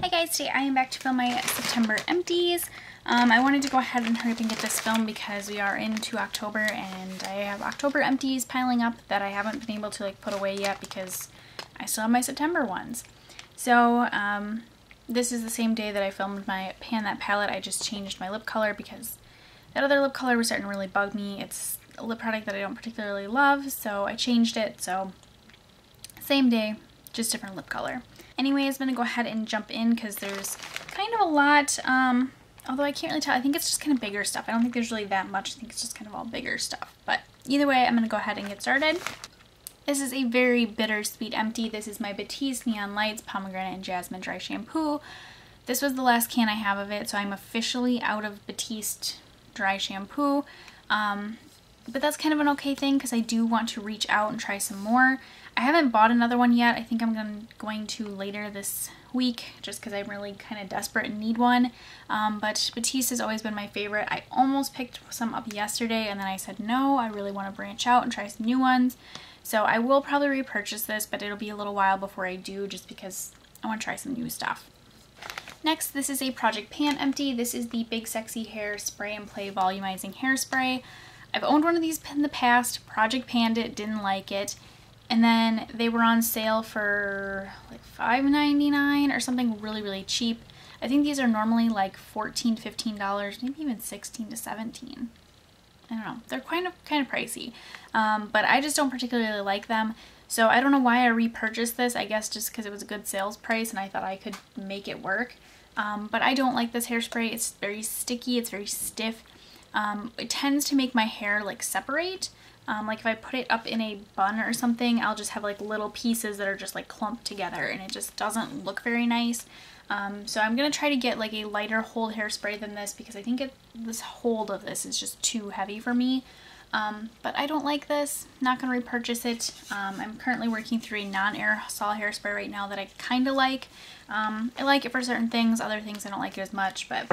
Hi guys, today I am back to film my September empties. I wanted to go ahead and hurry up and get this filmed because we are into October and I have October empties piling up that I haven't been able to put away yet because I still have my September ones. So this is the same day that I filmed my Pan That Palette. I just changed my lip color because that other lip color was starting to really bug me. It's a lip product that I don't particularly love, so I changed it. So same day, just different lip color. Anyways, I'm going to go ahead and jump in because there's kind of a lot, although I can't really tell. I think it's just kind of bigger stuff. I don't think there's really that much. I think it's just kind of all bigger stuff. But either way, I'm going to go ahead and get started. This is a very bittersweet empty. This is my Batiste Neon Lights Pomegranate and Jasmine Dry Shampoo. This was the last can I have of it, so I'm officially out of Batiste Dry Shampoo. But that's kind of an okay thing because I do want to reach out and try some more. I haven't bought another one yet. I think I'm going to later this week just because I'm really kind of desperate and need one. But Batiste has always been my favorite. I almost picked some up yesterday and then I said no, I really want to branch out and try some new ones. So I will probably repurchase this, but it'll be a little while before I do just because I want to try some new stuff. Next, this is a Project Pan empty. This is the Big Sexy Hair Spray and Play Volumizing Hairspray. I've owned one of these in the past, Project Panned it, didn't like it, and then they were on sale for like $5.99 or something really cheap. I think these are normally like $14 to $15, maybe even $16 to $17. I don't know, they're kind of pricey, but I just don't particularly like them. So I don't know why I repurchased this, I guess just because it was a good sales price and I thought I could make it work. But I don't like this hairspray. It's very sticky, it's very stiff. It tends to make my hair like separate. Like if I put it up in a bun or something, I'll just have like little pieces that are just like clumped together and it just doesn't look very nice. So I'm going to try to get like a lighter hold hairspray than this because I think this hold of this is just too heavy for me. But I don't like this, not going to repurchase it. I'm currently working through a non-aerosol hairspray right now that I kind of like. I like it for certain things, other things I don't like it as much, but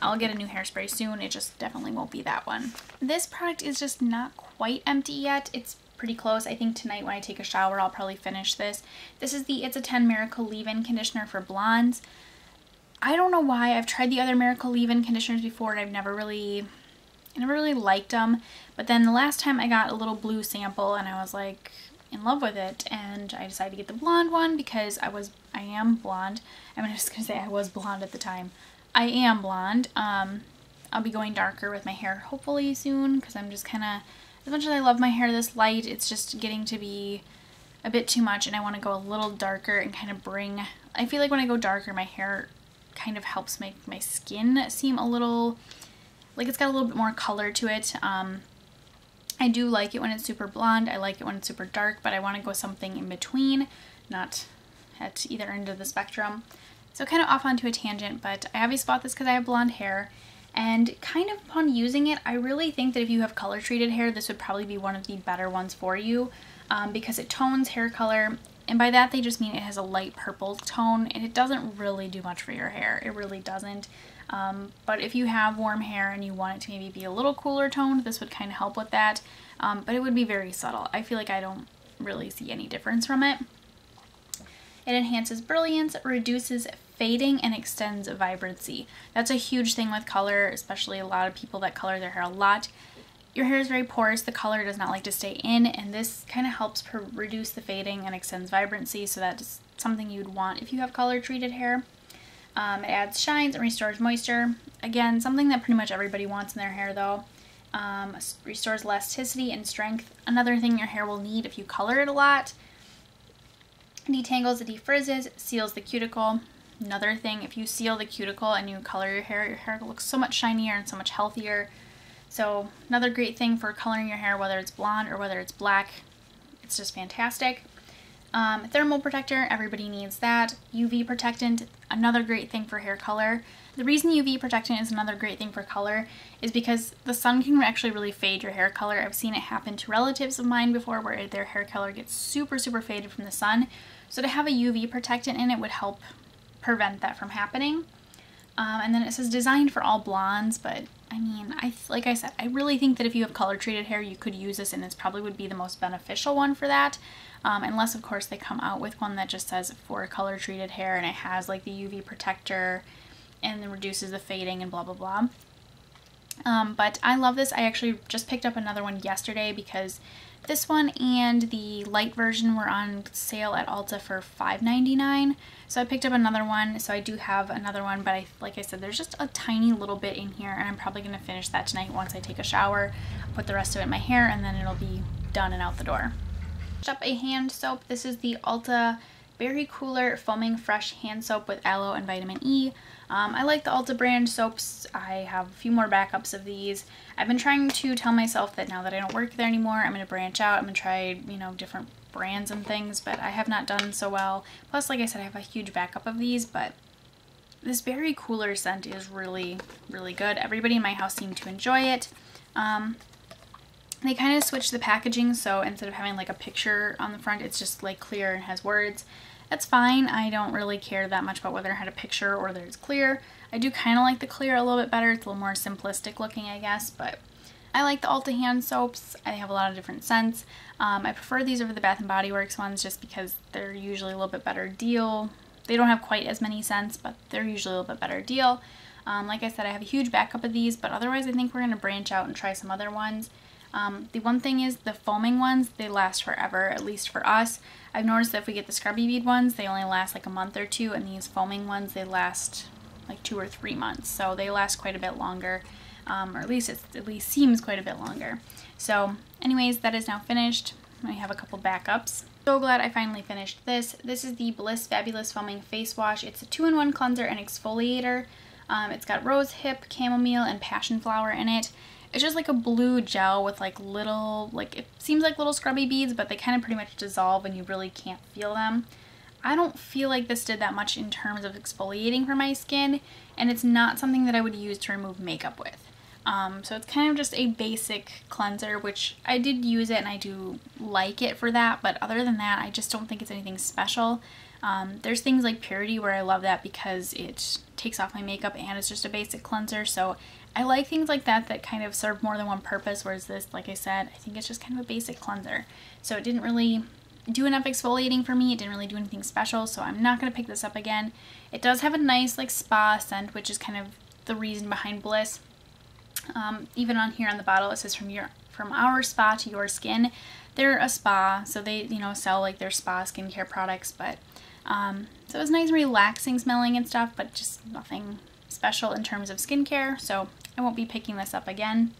I'll get a new hairspray soon. It just definitely won't be that one. This product is just not quite empty yet. It's pretty close. I think tonight when I take a shower I'll probably finish this. This is the It's a 10 Miracle Leave-In Conditioner for blondes. I don't know why. I've tried the other Miracle Leave-In conditioners before and I never really liked them, but then the last time I got a little blue sample and I was like in love with it and I decided to get the blonde one because I am blonde. I'm just gonna say I was blonde at the time. I am blonde. I'll be going darker with my hair hopefully soon because I'm just kind of, as much as I love my hair this light, it's just getting to be a bit too much and I want to go a little darker and kind of bring, I feel like when I go darker my hair kind of helps make my skin seem a little, like it's got a little bit more color to it. I do like it when it's super blonde. I like it when it's super dark, but I want to go something in between, not at either end of the spectrum. So kind of off onto a tangent, but I obviously bought this because I have blonde hair. And kind of upon using it, I really think that if you have color treated hair, this would probably be one of the better ones for you because it tones hair color. And by that, they just mean it has a light purple tone and it doesn't really do much for your hair. It really doesn't. But if you have warm hair and you want it to maybe be a little cooler toned, this would kind of help with that. But it would be very subtle. I feel like I don't really see any difference from it. It enhances brilliance, reduces fading, and extends vibrancy. That's a huge thing with color, especially a lot of people that color their hair a lot. Your hair is very porous, the color does not like to stay in, and this kind of helps reduce the fading and extends vibrancy, so that's something you'd want if you have color treated hair. It adds shines and restores moisture. Again, something that pretty much everybody wants in their hair though. Restores elasticity and strength. Another thing your hair will need if you color it a lot. Detangles and defrizzes, seals the cuticle. Another thing, if you seal the cuticle and you color your hair looks so much shinier and so much healthier. So another great thing for coloring your hair, whether it's blonde or whether it's black. It's just fantastic. Thermal protector, everybody needs that. UV protectant, another great thing for hair color. The reason UV protectant is another great thing for color is because the sun can actually really fade your hair color. I've seen it happen to relatives of mine before where their hair color gets super faded from the sun. So to have a UV protectant in it would help prevent that from happening. And then it says designed for all blondes, but I mean, like I said, I really think that if you have color treated hair, you could use this, and this probably would be the most beneficial one for that. Unless of course they come out with one that just says for color treated hair and it has like the UV protector and then reduces the fading and blah blah blah. But I love this. I actually just picked up another one yesterday because this one and the light version were on sale at Ulta for $5.99. So I picked up another one. So I do have another one, but like I said, there's just a tiny little bit in here, and I'm probably going to finish that tonight once I take a shower, put the rest of it in my hair, and then it'll be done and out the door. Picked up a hand soap. This is the Ulta Berry Cooler Foaming Fresh Hand Soap with Aloe and Vitamin E. I like the Ulta brand soaps. I have a few more backups of these. I've been trying to tell myself that now that I don't work there anymore, I'm going to branch out. I'm going to try, you know, different brands and things, but I have not done so well. Plus, like I said, I have a huge backup of these, but this Berry Cooler scent is really, really good. Everybody in my house seemed to enjoy it. They kind of switched the packaging, so instead of having like a picture on the front, it's just like clear and has words. That's fine. I don't really care that much about whether it had a picture or whether it's clear. I do kind of like the clear a little bit better. It's a little more simplistic looking, I guess, but I like the Ulta hand soaps. I have a lot of different scents. I prefer these over the Bath & Body Works ones just because they're usually a little bit better deal. They don't have quite as many scents, but they're usually a little bit better deal. Like I said, I have a huge backup of these, but otherwise I think we're going to branch out and try some other ones. The one thing is the foaming ones, they last forever, at least for us. I've noticed that if we get the scrubby bead ones, they only last like a month or two, and these foaming ones, they last like 2 or 3 months. So they last quite a bit longer, or at least seems quite a bit longer. So anyways, that is now finished. I have a couple backups. So glad I finally finished this. This is the Bliss Fabulous Foaming Face Wash. It's a 2-in-1 cleanser and exfoliator. It's got rose hip, chamomile, and passion flower in it. It's just like a blue gel with like little, like it seems like little scrubby beads, but they kind of pretty much dissolve and you really can't feel them. I don't feel like this did that much in terms of exfoliating for my skin, and it's not something that I would use to remove makeup with. So it's kind of just a basic cleanser, which I did use it and I do like it for that, but other than that, I just don't think it's anything special. There's things like Purity where I love that because it takes off my makeup and it's just a basic cleanser, so I like things like that that kind of serve more than one purpose, whereas this, like I said, I think it's just kind of a basic cleanser. So it didn't really do enough exfoliating for me. It didn't really do anything special, so I'm not going to pick this up again. It does have a nice like spa scent, which is kind of the reason behind Bliss. Even on here on the bottle, it says from our spa to your skin. They're a spa, so they, you know, sell like their spa skincare products, but so it was nice and relaxing smelling and stuff, but just nothing special in terms of skincare, so I won't be picking this up again.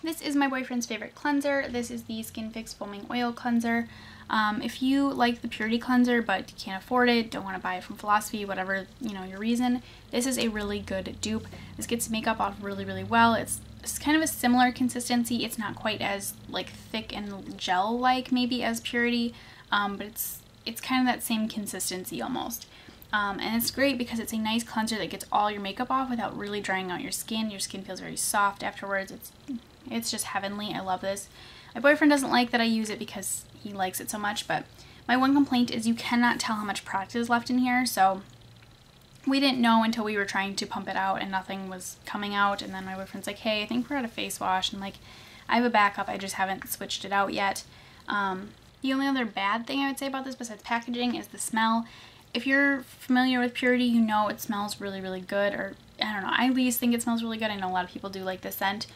This is my boyfriend's favorite cleanser. This is the Skin Fix Foaming Oil Cleanser. If you like the Purity cleanser but can't afford it, don't want to buy it from Philosophy, whatever, you know, your reason, this is a really good dupe. This gets makeup off really, really well. It's kind of a similar consistency. It's not quite as like thick and gel-like maybe as Purity, but it's kind of that same consistency almost. And it's great because it's a nice cleanser that gets all your makeup off without really drying out your skin. Your skin feels very soft afterwards. It's just heavenly. I love this. My boyfriend doesn't like that I use it because he likes it so much, but my one complaint is you cannot tell how much product is left in here, so we didn't know until we were trying to pump it out and nothing was coming out, and then my boyfriend's like, hey, I think we're out of face wash, and like, I have a backup, I just haven't switched it out yet. The only other bad thing I would say about this besides packaging is the smell. If you're familiar with Purity, you know it smells really, really good, or I don't know, I at least think it smells really good. I know a lot of people do like the scent.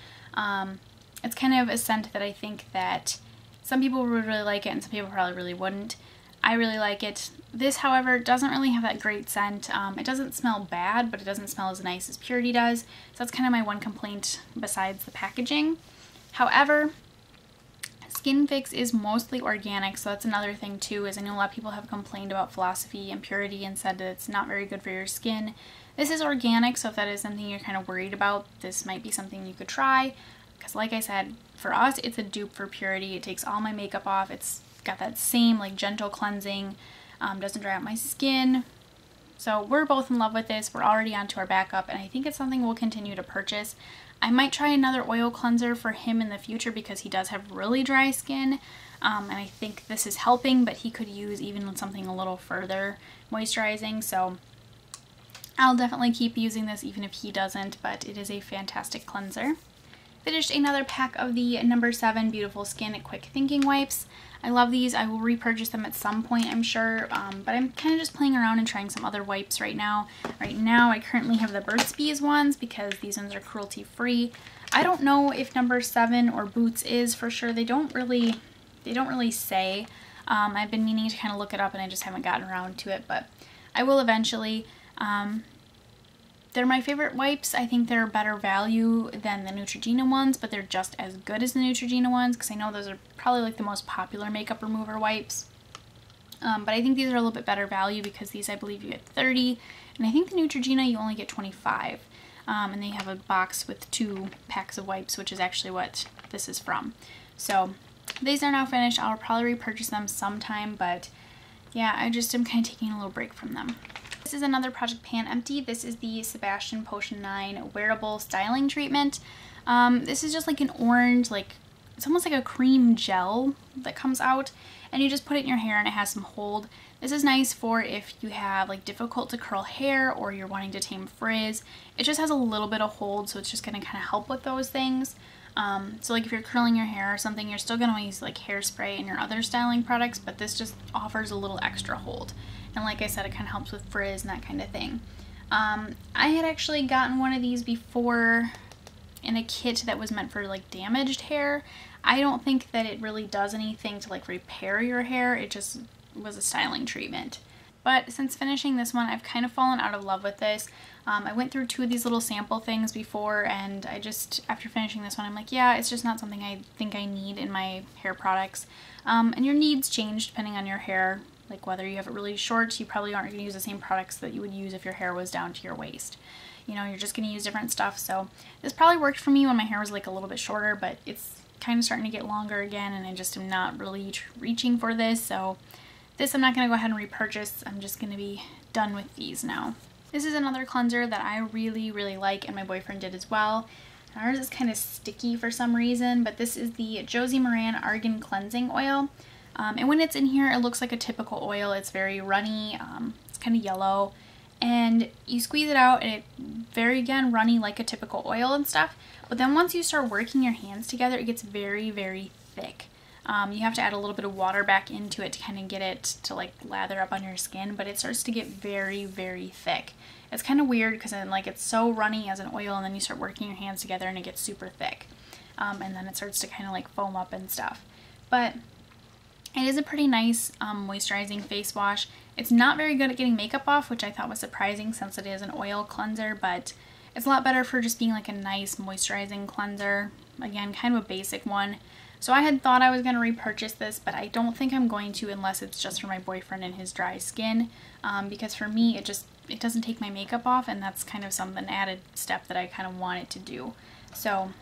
It's kind of a scent that I think that some people would really like it and some people probably really wouldn't. I really like it. This, however, doesn't really have that great scent. It doesn't smell bad, but it doesn't smell as nice as Purity does. So that's kind of my one complaint besides the packaging. However, Skin Fix is mostly organic, so that's another thing too, is I know a lot of people have complained about Philosophy and Purity and said that it's not very good for your skin. This is organic, so if that is something you're kind of worried about, this might be something you could try. Because like I said, for us, it's a dupe for Purity. It takes all my makeup off. It's got that same like gentle cleansing, doesn't dry out my skin. So we're both in love with this. We're already onto our backup, and I think it's something we'll continue to purchase. I might try another oil cleanser for him in the future because he does have really dry skin, and I think this is helping, but he could use even something a little further moisturizing. So I'll definitely keep using this even if he doesn't, but it is a fantastic cleanser. Finished another pack of the number 7 Beautiful Skin Quick Thinking Wipes. I love these. I will repurchase them at some point, I'm sure, but I'm kind of just playing around and trying some other wipes right now. Right now, I currently have the Burt's Bees ones because these ones are cruelty-free. I don't know if number 7 or Boots is for sure. They don't really say. I've been meaning to kind of look it up and I just haven't gotten around to it, but I will eventually. They're my favorite wipes. I think they're better value than the Neutrogena ones, but they're just as good as the Neutrogena ones because I know those are probably like the most popular makeup remover wipes. But I think these are a little bit better value because these I believe you get 30, and I think the Neutrogena you only get 25. And they have a box with 2 packs of wipes, which is actually what this is from. So these are now finished. I'll probably repurchase them sometime, but yeah, I just am kind of taking a little break from them. This is another Project Pan Empty. This is the Sebastian Potion 9 Wearable Styling Treatment. This is just like an orange, like it's almost like a cream gel that comes out, and you just put it in your hair and it has some hold. This is nice for if you have like difficult to curl hair or you're wanting to tame frizz. It just has a little bit of hold, so it's just going to kind of help with those things. So like if you're curling your hair or something, you're still going to use like hairspray and your other styling products, but this just offers a little extra hold. And like I said, it kind of helps with frizz and that kind of thing. I had actually gotten one of these before in a kit that was meant for like damaged hair. I don't think that it really does anything to like repair your hair. It just was a styling treatment. But since finishing this one, I've kind of fallen out of love with this. I went through 2 of these little sample things before, and I just, after finishing this one, I'm like, yeah, it's just not something I think I need in my hair products. And your needs change depending on your hair. Like whether you have it really short, you probably aren't going to use the same products that you would use if your hair was down to your waist. You know, you're just going to use different stuff. So this probably worked for me when my hair was like a little bit shorter, but it's kind of starting to get longer again, and I just am not really reaching for this. So this I'm not going to go ahead and repurchase. I'm just going to be done with these now. This is another cleanser that I really, really like, and my boyfriend did as well. Ours is kind of sticky for some reason, but this is the Josie Maran Argan Cleansing Oil. And when it's in here, it looks like a typical oil. It's very runny, it's kind of yellow, and you squeeze it out and it very, again, runny like a typical oil and stuff. But then once you start working your hands together, it gets very, very thick. You have to add a little bit of water back into it to kind of get it to like lather up on your skin, but it starts to get very, very thick. It's kind of weird because then like it's so runny as an oil, and then you start working your hands together and it gets super thick. And then it starts to kind of like foam up and stuff. But it is a pretty nice moisturizing face wash. It's not very good at getting makeup off, which I thought was surprising since it is an oil cleanser, but it's a lot better for just being like a nice moisturizing cleanser. Again, kind of a basic one. So I had thought I was going to repurchase this, but I don't think I'm going to unless it's just for my boyfriend and his dry skin, because for me it doesn't take my makeup off, and that's kind of an added step that I kind of want it to do. So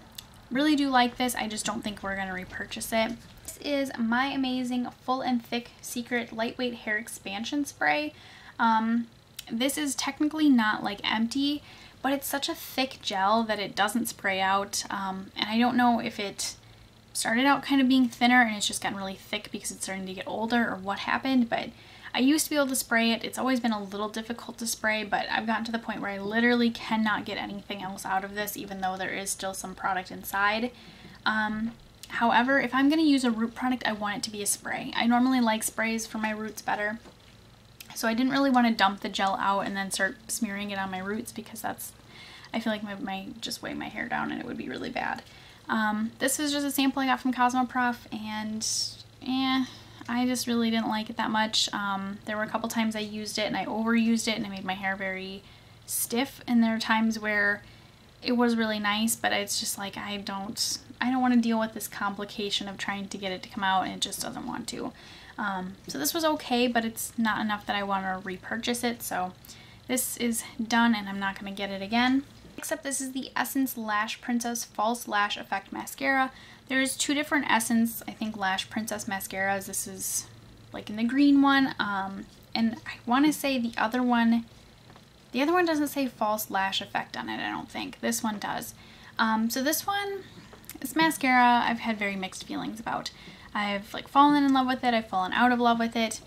really do like this. I just don't think we're going to repurchase it. This is My Amazing Full and Thick Secret Lightweight Hair Expansion Spray. This is technically not like empty, but it's such a thick gel that it doesn't spray out, and I don't know if it started out kind of being thinner and it's just gotten really thick because it's starting to get older or what happened, but I used to be able to spray it. It's always been a little difficult to spray, but I've gotten to the point where I literally cannot get anything else out of this, even though there is still some product inside. However, if I'm going to use a root product, I want it to be a spray. I normally like sprays for my roots better, so I didn't really want to dump the gel out and then start smearing it on my roots, because I feel like might just weigh my hair down and it would be really bad. This is just a sample I got from Cosmoprof, and I just really didn't like it that much. There were a couple times I used it and I overused it and it made my hair very stiff, and there are times where it was really nice, but it's just like I don't want to deal with this complication of trying to get it to come out, and it just doesn't want to. So this was okay, but it's not enough that I want to repurchase it, so this is done and I'm not going to get it again. Except this is the Essence Lash Princess False Lash Effect Mascara. There's 2 different Essence, I think, Lash Princess mascaras. This is like in the green one, and I want to say the other one doesn't say False Lash Effect on it, I don't think. This one does. So this mascara I've had very mixed feelings about. I've like fallen in love with it, I've fallen out of love with it.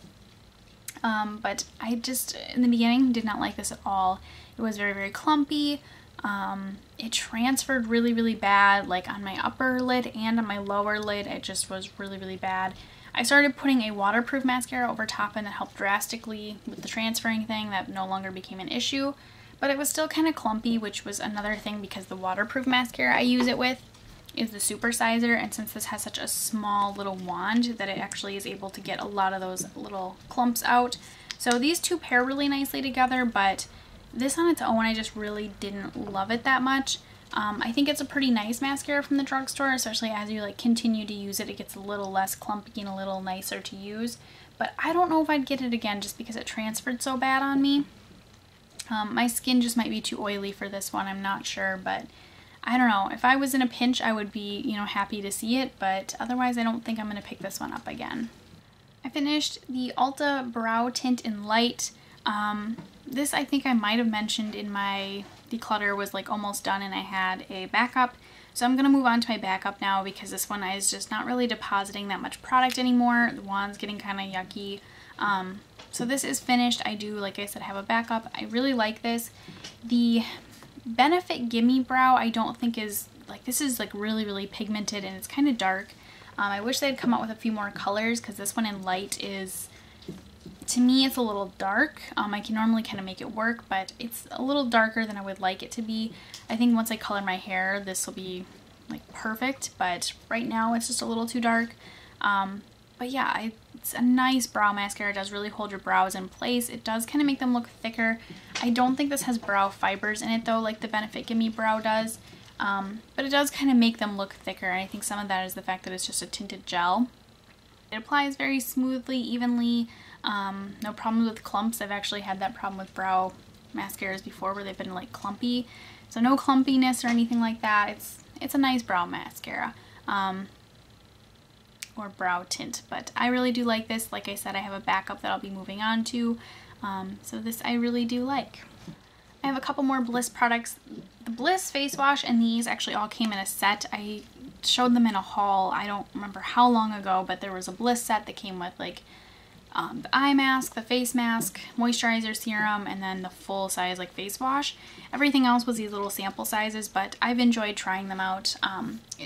But I just, in the beginning, did not like this at all. It was very, very clumpy. It transferred really, really bad, like on my upper lid and on my lower lid. It just was really, really bad. I started putting a waterproof mascara over top, and that helped drastically with the transferring thing. That no longer became an issue, but it was still kind of clumpy, which was another thing because the waterproof mascara I use it with is the Supersizer, and since this has such a small little wand that it actually is able to get a lot of those little clumps out. So these two pair really nicely together, but this on its own, I just really didn't love it that much. I think it's a pretty nice mascara from the drugstore, especially as you like continue to use it. It gets a little less clumpy and a little nicer to use, but I don't know if I'd get it again just because it transferred so bad on me. My skin just might be too oily for this one, I'm not sure, but I don't know. If I was in a pinch, I would be, you know, happy to see it, but otherwise I don't think I'm going to pick this one up again. I finished the Ulta Brow Tint in Light. This I think I might have mentioned in my declutter was like almost done and I had a backup. So I'm going to move on to my backup now because this one is just not really depositing that much product anymore. The wand's getting kind of yucky. So this is finished. I do, like I said, have a backup. I really like this. The Benefit Gimme Brow I don't think is, like, this is like really, really pigmented and it's kind of dark. I wish they'd come out with a few more colors because this one in light is, to me, it's a little dark. I can normally kind of make it work, but it's a little darker than I would like it to be. I think once I color my hair, this will be like perfect, but right now it's just a little too dark. But yeah, it's a nice brow mascara. It does really hold your brows in place. It does kind of make them look thicker. I don't think this has brow fibers in it though, like the Benefit Gimme Brow does. But it does kind of make them look thicker, and I think some of that is the fact that it's just a tinted gel. It applies very smoothly, evenly. No problems with clumps. I've actually had that problem with brow mascaras before where they've been like clumpy. So no clumpiness or anything like that. It's a nice brow mascara. Or brow tint, but I really do like this. Like I said, I have a backup that I'll be moving on to. So this I really do like. I have a couple more Bliss products. The Bliss face wash and these actually all came in a set. I showed them in a haul. I don't remember how long ago, but there was a Bliss set that came with like the eye mask, the face mask, moisturizer serum, and then the full size like face wash. Everything else was these little sample sizes, but I've enjoyed trying them out.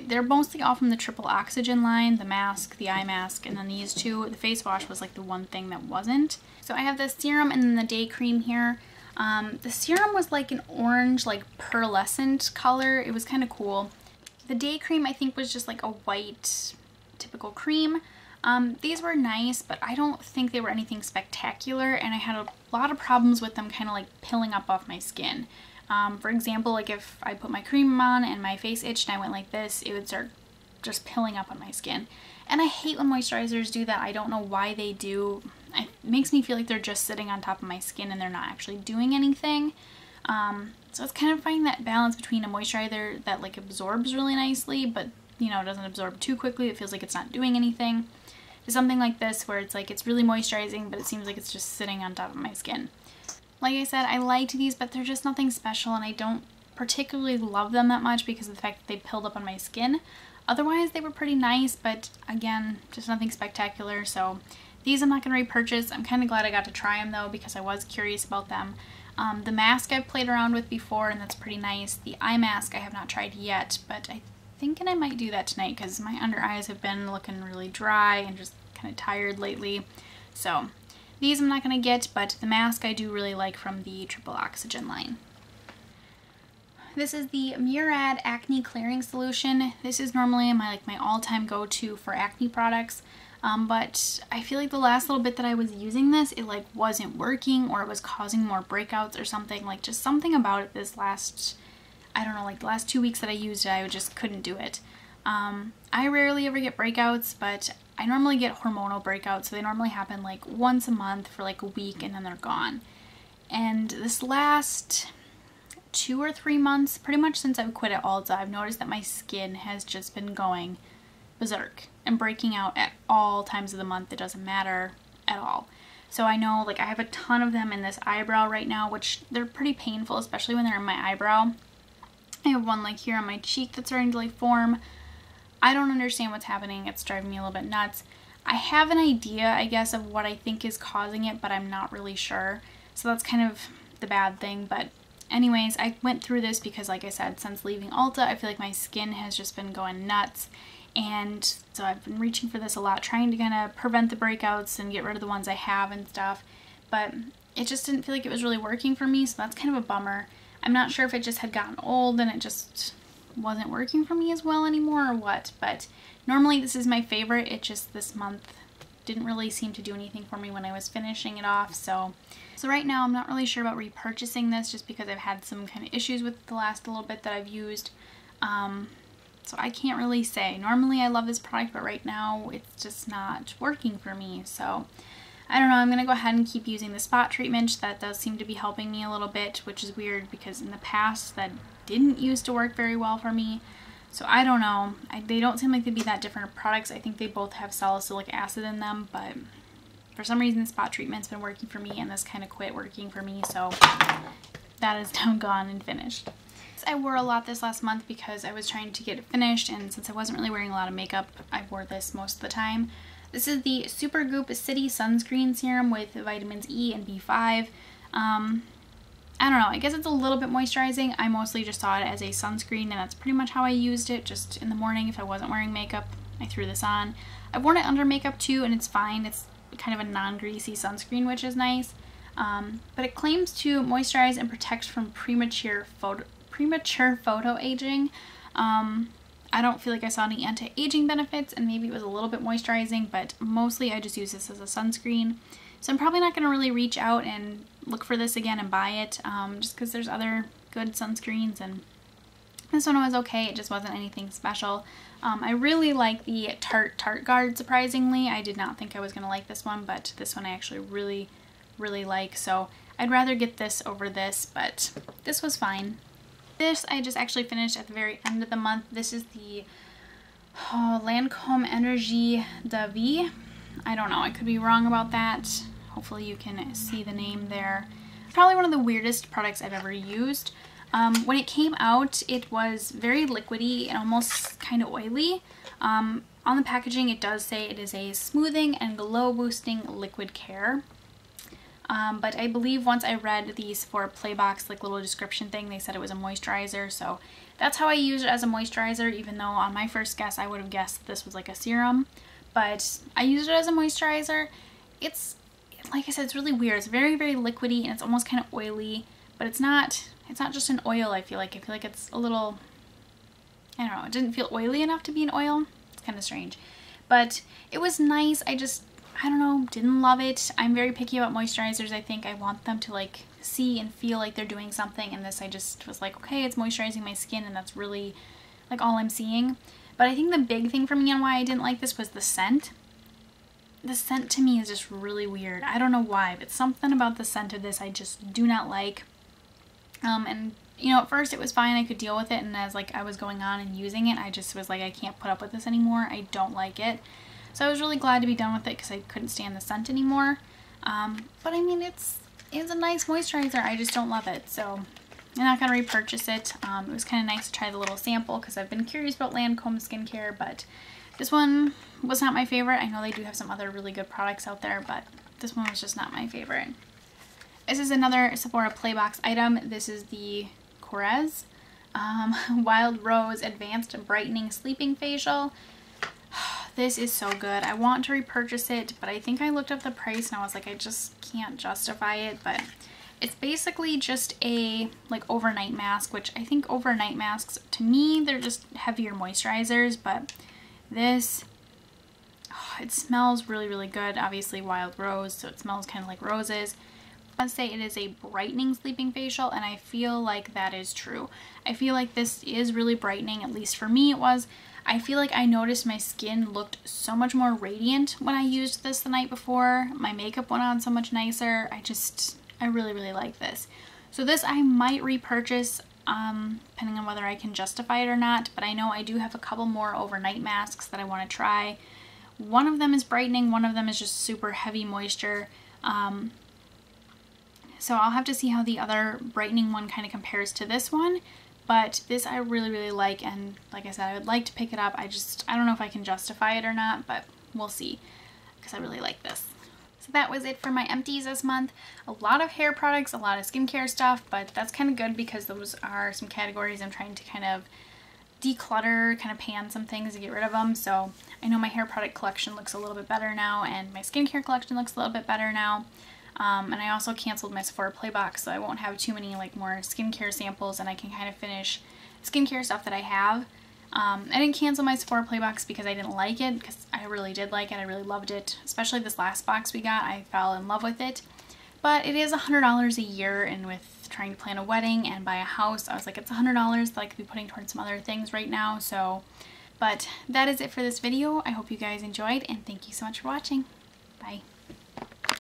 They're mostly all from the triple oxygen line, the mask, the eye mask, and then these two. The face wash was like the one thing that wasn't. So I have the serum and then the day cream here. The serum was like an orange, like pearlescent color. It was kind of cool. The day cream I think was just like a white typical cream. These were nice, but I don't think they were anything spectacular, and I had a lot of problems with them kind of like pilling up off my skin. For example, like if I put my cream on and my face itched and I went like this, it would start just pilling up on my skin. And I hate when moisturizers do that. I don't know why they do. It makes me feel like they're just sitting on top of my skin and they're not actually doing anything. So it's kind of finding that balance between a moisturizer that like absorbs really nicely, but you know, doesn't absorb too quickly. It feels like it's not doing anything. Something like this where it's like it's really moisturizing, but it seems like it's just sitting on top of my skin. Like I said, I liked these, but they're just nothing special, and I don't particularly love them that much because of the fact that they pilled up on my skin. Otherwise, they were pretty nice, but again, just nothing spectacular. So these I'm not going to repurchase. I'm kind of glad I got to try them though because I was curious about them. The mask I've played around with before, and that's pretty nice. The eye mask I have not tried yet, but I thinking I might do that tonight because my under eyes have been looking really dry and just kind of tired lately. So these I'm not going to get, but the mask I do really like from the triple oxygen line. This is the Murad Acne Clearing Solution. This is normally my all-time go-to for acne products, but I feel like the last little bit that I was using this, it like wasn't working, or it was causing more breakouts or something. Like just something about it this last, I don't know, like the last 2 weeks that I used it, I just couldn't do it. I rarely ever get breakouts, but I normally get hormonal breakouts, so they normally happen like once a month for like a week and then they're gone. And this last 2 or 3 months, pretty much since I've quit at Ulta, I've noticed that my skin has just been going berserk and breaking out at all times of the month. It doesn't matter at all. So I know like I have a ton of them in this eyebrow right now, which they're pretty painful, especially when they're in my eyebrow. I have one like here on my cheek that's starting to like form. I don't understand what's happening. It's driving me a little bit nuts. I have an idea, I guess, of what I think is causing it, but I'm not really sure. So that's kind of the bad thing. But anyways, I went through this because, like I said, since leaving Ulta, I feel like my skin has just been going nuts. And so I've been reaching for this a lot, trying to kind of prevent the breakouts and get rid of the ones I have and stuff. But it just didn't feel like it was really working for me, so that's kind of a bummer. I'm not sure if it just had gotten old and it just wasn't working for me as well anymore or what, but normally this is my favorite. It just this month didn't really seem to do anything for me when I was finishing it off. So right now I'm not really sure about repurchasing this just because I've had some kind of issues with the last little bit that I've used. So I can't really say. Normally I love this product, but right now it's just not working for me. So I don't know, I'm going to go ahead and keep using the spot treatment. That does seem to be helping me a little bit, which is weird because in the past that didn't used to work very well for me. So I don't know. They don't seem like they'd be that different products. I think they both have salicylic acid in them, but for some reason spot treatment's been working for me and this kind of quit working for me. So that is now gone and finished. I wore a lot this last month because I was trying to get it finished, and since I wasn't really wearing a lot of makeup, I wore this most of the time. This is the Supergoop City Sunscreen Serum with vitamins E and B5. I don't know, I guess it's a little bit moisturizing. I mostly just saw it as a sunscreen, and that's pretty much how I used it, just in the morning if I wasn't wearing makeup. I threw this on. I've worn it under makeup too, and it's fine. It's kind of a non-greasy sunscreen, which is nice. But it claims to moisturize and protect from premature photo aging. I don't feel like I saw any anti-aging benefits, and maybe it was a little bit moisturizing, but mostly I just use this as a sunscreen. So I'm probably not going to really reach out and look for this again and buy it, just because there's other good sunscreens, and this one was okay. It just wasn't anything special. I really like the Tarte Guard, surprisingly. I did not think I was going to like this one, but this one I actually really like, so I'd rather get this over this, but this was fine. This I just actually finished at the very end of the month. This is the Lancome Energy de Vie. I don't know, I could be wrong about that. Hopefully you can see the name there. Probably one of the weirdest products I've ever used. When it came out, it was very liquidy and almost kind of oily. On the packaging it does say it is a smoothing and glow boosting liquid care. But I believe once I read the Sephora Playbox like little description thing, they said it was a moisturizer, so that's how I use it, as a moisturizer, even though on my first guess I would have guessed this was like a serum. But I used it as a moisturizer. It's, like I said, it's really weird. It's very liquidy, and it's almost kind of oily, but it's not just an oil. I feel like it's a little, I don't know, it didn't feel oily enough to be an oil. It's kind of strange, but it was nice. I don't know, didn't love it. I'm very picky about moisturizers. I think I want them to like see and feel like they're doing something, and this I just was like, okay, it's moisturizing my skin, and that's really like all I'm seeing. But I think the big thing for me and why I didn't like this was the scent. The scent to me is just really weird. I don't know why, but something about the scent of this I just do not like. And you know, at first it was fine, I could deal with it, and as like I was going on and using it, I just was like, I can't put up with this anymore. I don't like it. So I was really glad to be done with it because I couldn't stand the scent anymore. But I mean, it's a nice moisturizer. I just don't love it, so I'm not going to repurchase it. It was kind of nice to try the little sample because I've been curious about Lancome skincare, but this one was not my favorite. I know they do have some other really good products out there, but this one was just not my favorite. This is another Sephora Playbox item. This is the Korres Wild Rose Advanced Brightening Sleeping Facial. This is so good. I want to repurchase it, but I think I looked up the price and I was like, I just can't justify it. But it's basically just a like overnight mask, which I think overnight masks, to me, they're just heavier moisturizers, but this, it smells really good. Obviously wild rose, so it smells kind of like roses. Let's say it is a brightening sleeping facial, and I feel like that is true. I feel like this is really brightening, at least for me it was. I feel like I noticed my skin looked so much more radiant when I used this the night before. My makeup went on so much nicer. I really like this. So this I might repurchase, depending on whether I can justify it or not, but I know I do have a couple more overnight masks that I want to try. One of them is brightening, one of them is just super heavy moisture. So I'll have to see how the other brightening one kind of compares to this one. But this I really like, and like I said, I would like to pick it up. I don't know if I can justify it or not, but we'll see. because I really like this. So that was it for my empties this month. A lot of hair products, a lot of skincare stuff, but that's kind of good because those are some categories I'm trying to kind of declutter, kind of pan some things and get rid of them. So I know my hair product collection looks a little bit better now, and my skincare collection looks a little bit better now. And I also canceled my Sephora Playbox, so I won't have too many like more skincare samples, and I can kind of finish skincare stuff that I have. I didn't cancel my Sephora Playbox because I didn't like it, because I really did like it. I really loved it, especially this last box we got. I fell in love with it. But it is $100 a year, and with trying to plan a wedding and buy a house, I was like, it's $100 that I could be putting towards some other things right now. So, but that is it for this video. I hope you guys enjoyed, and thank you so much for watching. Bye.